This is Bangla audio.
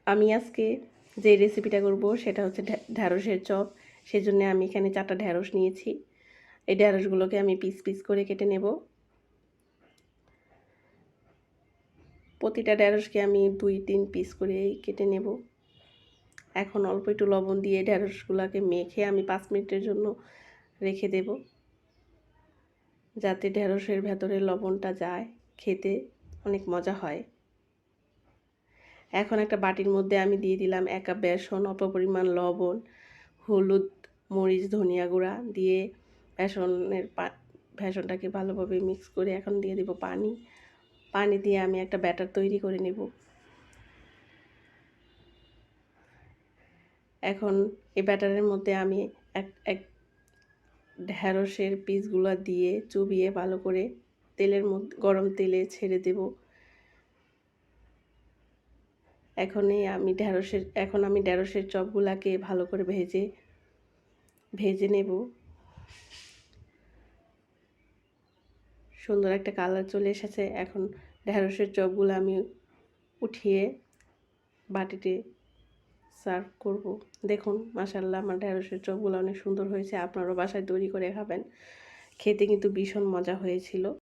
আমি আজকে যে রেসিপিটা করব সেটা হচ্ছে ঢ্যাঁড়সের চপ। সেজন্য আমি এখানে 4টা ঢ্যাঁড়স নিয়েছি। এই ঢ্যাঁড়সগুলোকে আমি পিস পিস করে কেটে নেব। প্রতিটা ঢ্যাঁড়সকে আমি 2-3 পিস করে কেটে নেব। এখন অল্প একটু লবণ দিয়ে ঢ্যাঁড়সগুলোকে মেখে আমি 5 মিনিটের জন্য রেখে দেব, যাতে ঢ্যাঁড়সের ভেতরে লবণটা যায়, খেতে অনেক মজা হয়। এখন একটা বাটির মধ্যে আমি দিয়ে দিলাম 1 কাপ বেসন, অল্প পরিমাণ লবণ, হলুদ, মরিচ, ধনিয়া গুঁড়া দিয়ে বেসনটাকে ভালোভাবে মিক্স করে এখন দিয়ে দেব পানি। পানি দিয়ে আমি একটা ব্যাটার তৈরি করে নেব। এখন এই ব্যাটারের মধ্যে আমি এক ঢ্যাঁড়সের পিসগুলো দিয়ে চুবিয়ে ভালো করে তেলের মধ্যে গরম তেলে ছেড়ে দেব। এখন আমি ঢ্যাঁড়সের চপগুলাকে ভালো করে ভেজে নেব। সুন্দর একটা কালার চলে এসেছে। এখন ঢ্যাঁড়সের চপগুলো আমি উঠিয়ে বাটিতে সার্ভ করব। দেখুন মাশাআল্লাহ, আমার ঢ্যাঁড়সের চপগুলো অনেক সুন্দর হয়েছে। আপনারাও বাসায় তৈরি করে খাবেন। খেতে কিন্তু ভীষণ মজা হয়েছিল।